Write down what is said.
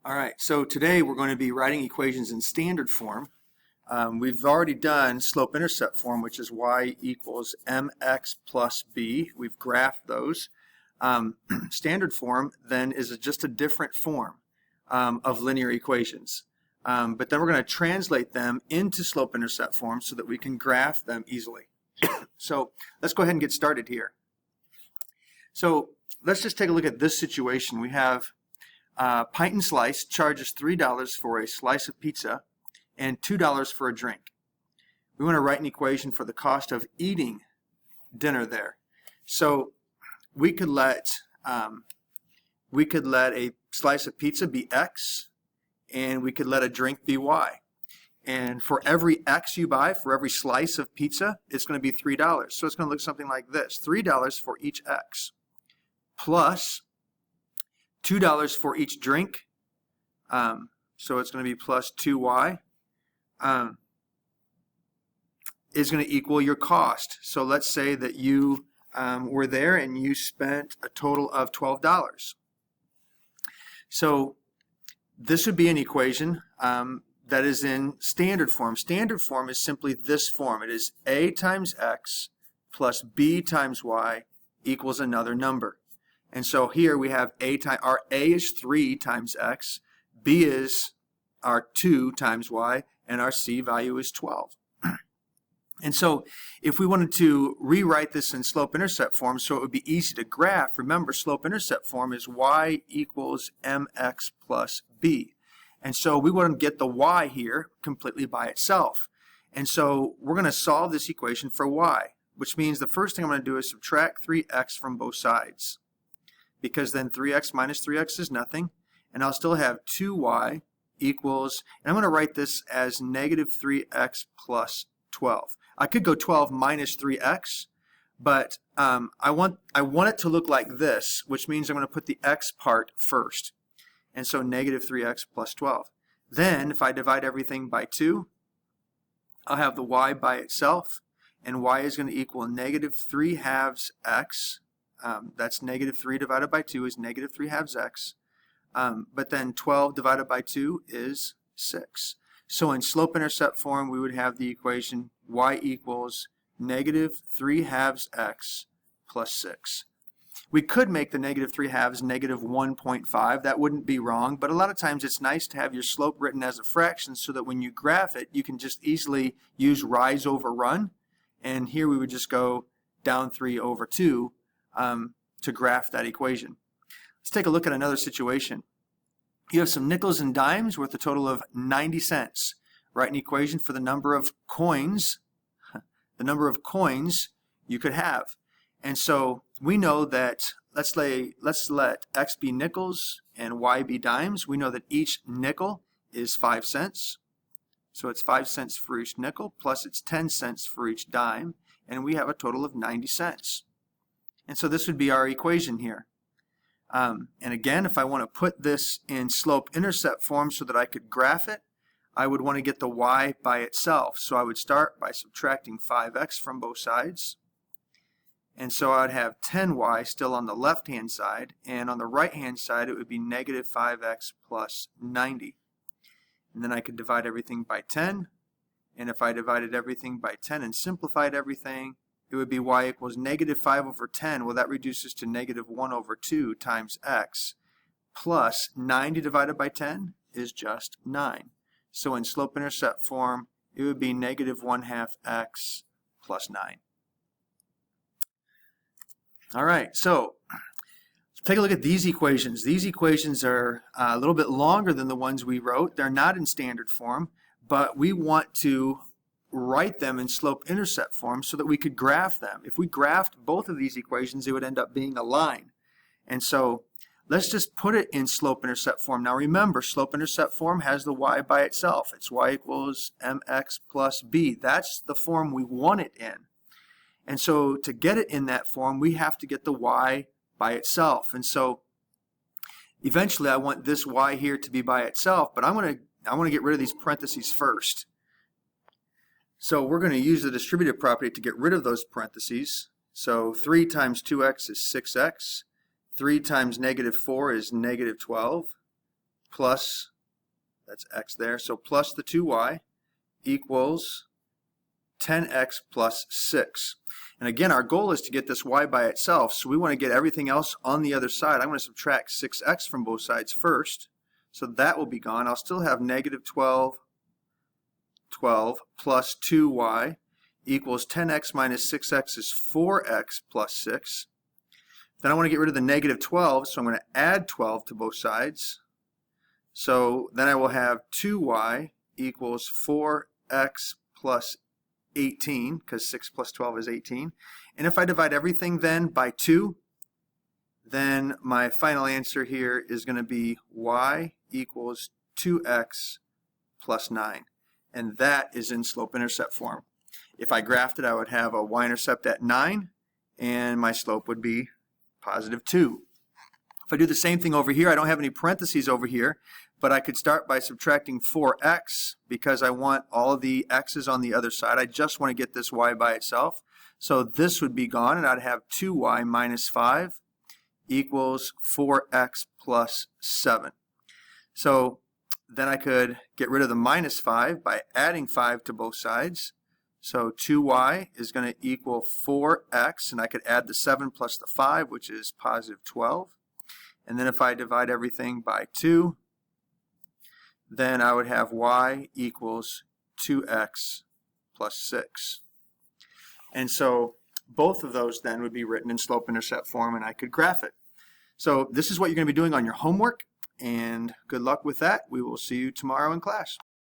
All right, so today we're going to be writing equations in standard form. We've already done slope-intercept form, which is y equals mx plus b. We've graphed those. Standard form then is just a different form of linear equations. But then we're going to translate them into slope-intercept form so that we can graph them easily. So let's go ahead and get started here. So let's just take a look at this situation. We have Pint and Slice charges $3 for a slice of pizza and $2 for a drink. We want to write an equation for the cost of eating dinner there. So we could let a slice of pizza be X, and we could let a drink be Y. And for every X you buy, for every slice of pizza, it's going to be $3. So it's going to look something like this: $3 for each X, plus $2 for each drink, so it's going to be plus 2y, is going to equal your cost. So let's say that you were there and you spent a total of $12. So this would be an equation that is in standard form. Standard form is simply this form. It is a times x plus b times y equals another number. And so here we have our a is 3 times x, b is our 2 times y, and our c value is 12. And so if we wanted to rewrite this in slope-intercept form so it would be easy to graph, remember slope-intercept form is y equals mx plus b. And so we want to get the y here completely by itself. And so we're going to solve this equation for y, which means the first thing I'm going to do is subtract 3x from both sides, because then 3x minus 3x is nothing, and I'll still have 2y equals, and I'm going to write this as negative 3x plus 12. I could go 12 minus 3x, but I want it to look like this, which means I'm going to put the x part first. And so negative 3x plus 12. Then if I divide everything by 2, I'll have the y by itself, and y is going to equal negative 3 halves x. That's negative 3 divided by 2 is negative 3 halves x. But then 12 divided by 2 is 6. So in slope-intercept form, we would have the equation y equals negative 3 halves x plus 6. We could make the negative 3 halves negative 1.5. That wouldn't be wrong, but a lot of times it's nice to have your slope written as a fraction so that when you graph it, you can just easily use rise over run. And here we would just go down 3 over 2 to graph that equation. Let's take a look at another situation. You have some nickels and dimes worth a total of 90 cents. Write an equation for the number of coins, you could have. And so we know that let's let x be nickels and y be dimes. We know that each nickel is 5 cents. So it's 5 cents for each nickel, plus it's 10 cents for each dime, and we have a total of 90 cents. And so this would be our equation here. And again, if I want to put this in slope-intercept form so that I could graph it, I would want to get the y by itself. So I would start by subtracting 5x from both sides. And so I'd have 10y still on the left-hand side, and on the right-hand side it would be negative 5x plus 90. And then I could divide everything by 10, and if I divided everything by 10 and simplified everything, it would be y equals negative 5 over 10. Well, that reduces to negative 1 over 2 times x, plus 90 divided by 10 is just 9. So in slope-intercept form, it would be negative 1/2 x plus 9. All right, so take a look at these equations. These equations are a little bit longer than the ones we wrote. They're not in standard form, but we want to write them in slope-intercept form so that we could graph them. If we graphed both of these equations, it would end up being a line. And so let's just put it in slope-intercept form. Now remember, slope-intercept form has the y by itself. It's y equals mx plus b. That's the form we want it in. And so to get it in that form, we have to get the y by itself. And so eventually I want this y here to be by itself, but I want to get rid of these parentheses first. So we're going to use the distributive property to get rid of those parentheses. So 3 times 2x is 6x. 3 times negative 4 is negative 12. plus, that's x there, so plus the 2y equals 10x plus 6. And again, our goal is to get this y by itself, so we want to get everything else on the other side. I'm going to subtract 6x from both sides first, so that will be gone. I'll still have negative 12 plus 2y equals 10x minus 6x is 4x plus 6. Then I want to get rid of the negative 12, so I'm going to add 12 to both sides. So then I will have 2y equals 4x plus 18, because 6 plus 12 is 18. And if I divide everything then by 2, then my final answer here is going to be y equals 2x plus 9. And that is in slope-intercept form. If I graphed it, I would have a y-intercept at 9, and my slope would be positive 2. If I do the same thing over here, I don't have any parentheses over here, but I could start by subtracting 4x because I want all of the x's on the other side. I just want to get this y by itself. So this would be gone, and I'd have 2y minus 5 equals 4x plus 7. So then I could get rid of the minus 5 by adding 5 to both sides. So 2y is going to equal 4x, and I could add the 7 plus the 5, which is positive 12. And then if I divide everything by 2, then I would have y equals 2x plus 6. And so both of those then would be written in slope-intercept form, and I could graph it. So this is what you're going to be doing on your homework, and good luck with that. We will see you tomorrow in class.